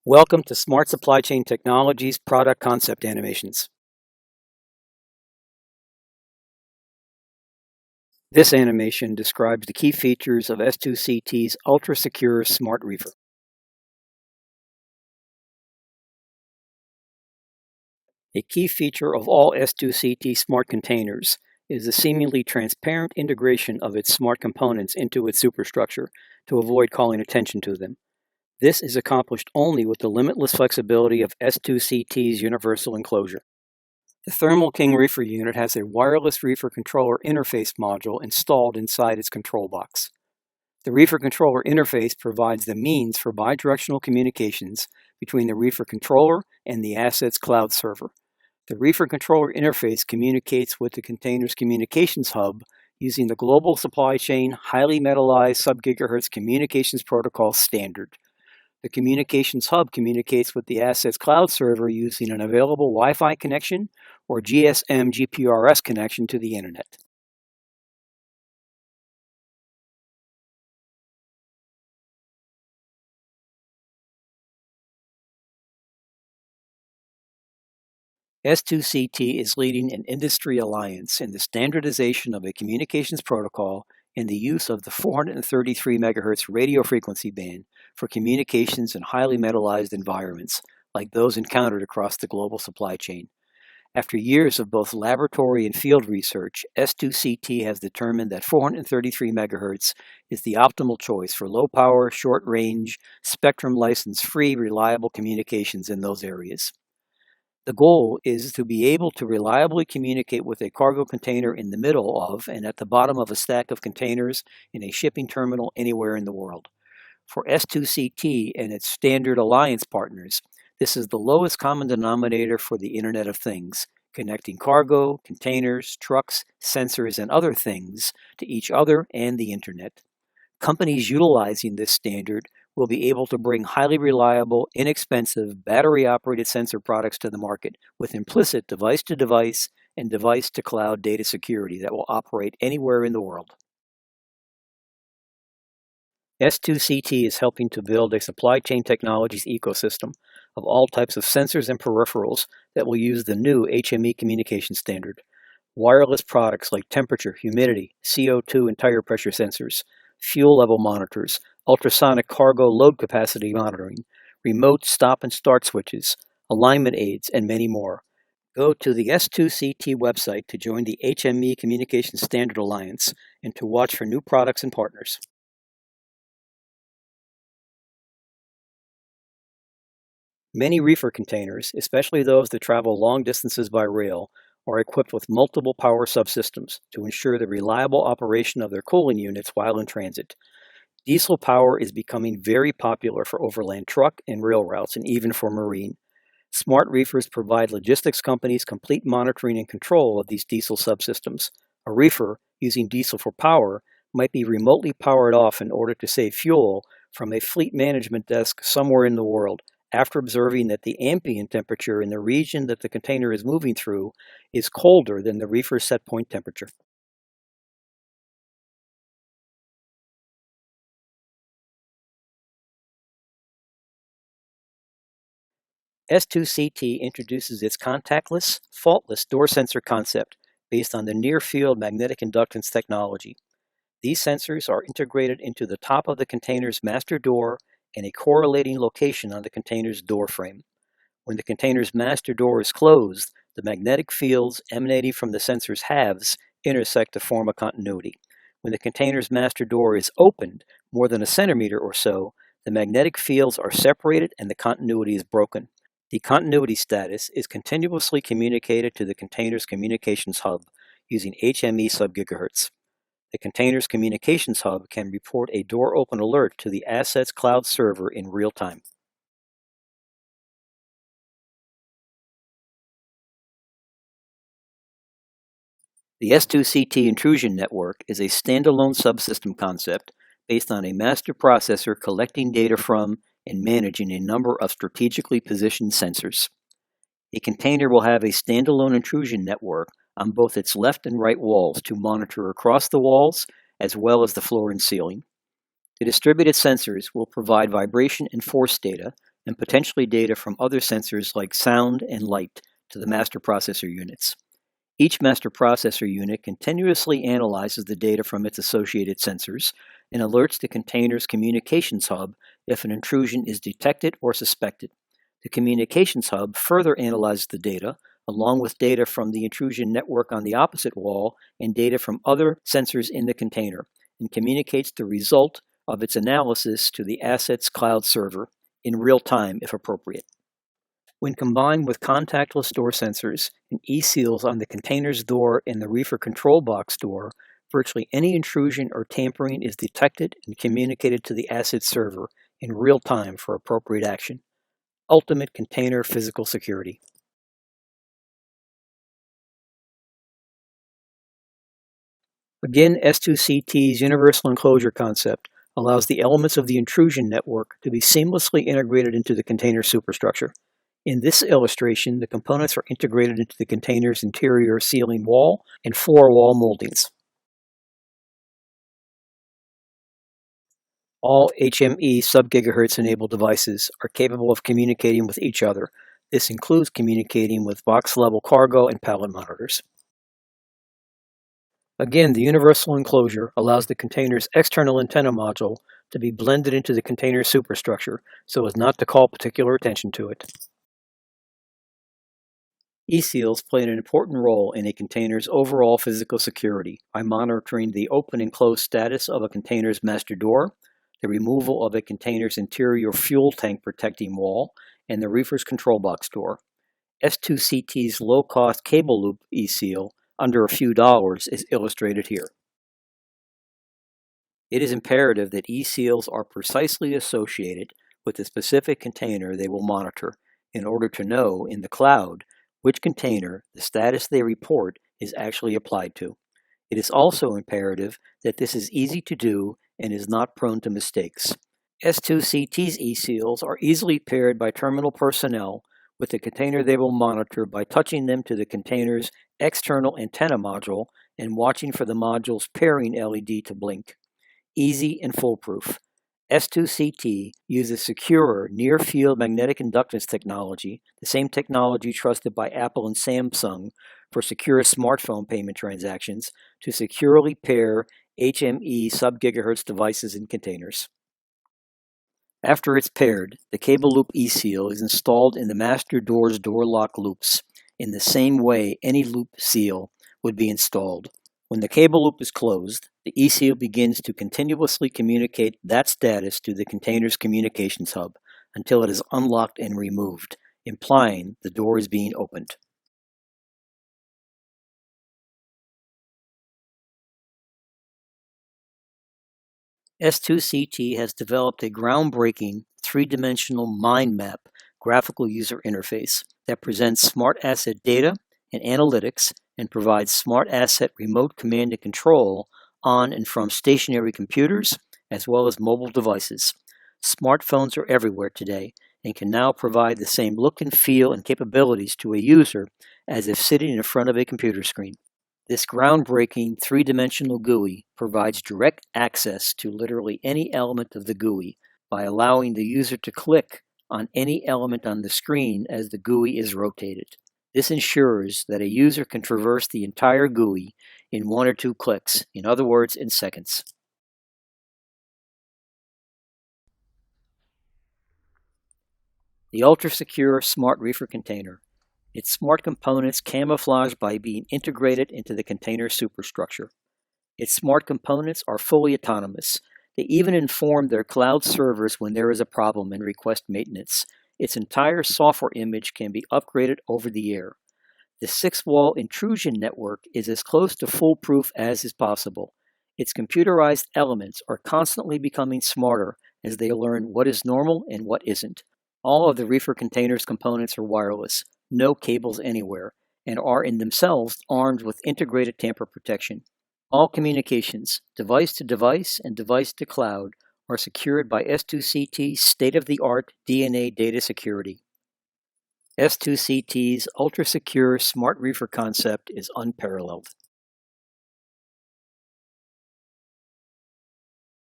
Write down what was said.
Welcome to Smart Supply Chain Technologies Product Concept Animations. This animation describes the key features of S2CT's ultra-secure Smart Reefer. A key feature of all S2CT smart containers is the seemingly transparent integration of its smart components into its superstructure to avoid calling attention to them. This is accomplished only with the limitless flexibility of S2CT's universal enclosure. The Thermal King Reefer unit has a wireless Reefer controller interface module installed inside its control box. The Reefer controller interface provides the means for bidirectional communications between the Reefer controller and the asset's cloud server. The Reefer controller interface communicates with the container's communications hub using the Global Supply Chain Highly Metallized Sub-GHz Communications Protocol standard. The communications hub communicates with the asset's cloud server using an available Wi-Fi connection or GSM GPRS connection to the internet. S2CT is leading an industry alliance in the standardization of a communications protocol and the use of the 433 MHz radio frequency band for communications in highly metallized environments, like those encountered across the global supply chain. After years of both laboratory and field research, S2CT has determined that 433 MHz is the optimal choice for low-power, short-range, spectrum license-free, reliable communications in those areas. The goal is to be able to reliably communicate with a cargo container in the middle of and at the bottom of a stack of containers in a shipping terminal anywhere in the world. For S2CT and its standard alliance partners, this is the lowest common denominator for the Internet of Things, connecting cargo, containers, trucks, sensors, and other things to each other and the Internet. Companies utilizing this standard will be able to bring highly reliable, inexpensive, battery-operated sensor products to the market with implicit device-to-device and device-to-cloud data security that will operate anywhere in the world. S2CT is helping to build a supply chain technologies ecosystem of all types of sensors and peripherals that will use the new HME communication standard. Wireless products like temperature, humidity, CO2 and tire pressure sensors, fuel level monitors, ultrasonic cargo load capacity monitoring, remote stop and start switches, alignment aids, and many more. Go to the S2CT website to join the HME Communication Standard Alliance and to watch for new products and partners. Many reefer containers, especially those that travel long distances by rail, are equipped with multiple power subsystems to ensure the reliable operation of their cooling units while in transit. Diesel power is becoming very popular for overland truck and rail routes and even for marine. Smart reefers provide logistics companies complete monitoring and control of these diesel subsystems. A reefer, using diesel for power, might be remotely powered off in order to save fuel from a fleet management desk somewhere in the world, after observing that the ambient temperature in the region that the container is moving through is colder than the reefer's set point temperature. S2CT introduces its contactless, faultless door sensor concept based on the near-field magnetic inductance technology. These sensors are integrated into the top of the container's master door and a correlating location on the container's door frame. When the container's master door is closed, the magnetic fields emanating from the sensor's halves intersect to form a continuity. When the container's master door is opened more than a centimeter or so, the magnetic fields are separated and the continuity is broken. The continuity status is continuously communicated to the container's communications hub using HME sub-GHz. The container's communications hub can report a door open alert to the asset's cloud server in real time. The S2CT intrusion network is a standalone subsystem concept based on a master processor collecting data from and managing a number of strategically positioned sensors. A container will have a standalone intrusion network on both its left and right walls to monitor across the walls as well as the floor and ceiling. The distributed sensors will provide vibration and force data and potentially data from other sensors like sound and light to the master processor units. Each master processor unit continuously analyzes the data from its associated sensors and alerts the container's communications hub if an intrusion is detected or suspected. The communications hub further analyzes the data, along with data from the intrusion network on the opposite wall and data from other sensors in the container, and communicates the result of its analysis to the asset's cloud server in real time if appropriate. When combined with contactless door sensors and e-seals on the container's door and the Reefer control box door, virtually any intrusion or tampering is detected and communicated to the asset server in real time for appropriate action. Ultimate container physical security. Again, S2CT's universal enclosure concept allows the elements of the intrusion network to be seamlessly integrated into the container superstructure. In this illustration, the components are integrated into the container's interior ceiling wall and floor wall moldings. All HME sub-gigahertz enabled devices are capable of communicating with each other. This includes communicating with box-level cargo and pallet monitors. Again, the universal enclosure allows the container's external antenna module to be blended into the container's superstructure so as not to call particular attention to it. E-seals play an important role in a container's overall physical security by monitoring the open and closed status of a container's master door, the removal of a container's interior fuel tank protecting wall, and the Reefer's control box door. S2CT's low-cost cable loop E-seal, under a few dollars, is illustrated here. It is imperative that E-seals are precisely associated with the specific container they will monitor in order to know in the cloud which container the status they report is actually applied to. It is also imperative that this is easy to do and is not prone to mistakes. S2CT's E-seals are easily paired by terminal personnel with the container they will monitor by touching them to the container's external antenna module and watching for the module's pairing LED to blink. Easy and foolproof. S2CT uses secure near-field magnetic inductance technology, the same technology trusted by Apple and Samsung for secure smartphone payment transactions, to securely pair HME sub-gigahertz devices in containers. After it's paired, the cable loop E-seal is installed in the master door's door lock loops, in the same way any loop seal would be installed. When the cable loop is closed, the E-seal begins to continuously communicate that status to the container's communications hub until it is unlocked and removed, implying the door is being opened. S2CT has developed a groundbreaking three-dimensional mind map graphical user interface that presents smart asset data and analytics and provides smart asset remote command and control on and from stationary computers as well as mobile devices. Smartphones are everywhere today and can now provide the same look and feel and capabilities to a user as if sitting in front of a computer screen. This groundbreaking three-dimensional GUI provides direct access to literally any element of the GUI by allowing the user to click on any element on the screen as the GUI is rotated. This ensures that a user can traverse the entire GUI in 1 or 2 clicks, in other words, in seconds. The ultra-secure Smart Reefer container. Its smart components camouflage by being integrated into the container superstructure. Its smart components are fully autonomous. They even inform their cloud servers when there is a problem and request maintenance. Its entire software image can be upgraded over the air. The 6-wall intrusion network is as close to foolproof as is possible. Its computerized elements are constantly becoming smarter as they learn what is normal and what isn't. All of the Reefer container's components are wireless, no cables anywhere, and are in themselves armed with integrated tamper protection. All communications, device to device and device to cloud, are secured by S2CT's state-of-the-art DNA data security. S2CT's ultra-secure Smart Reefer concept is unparalleled.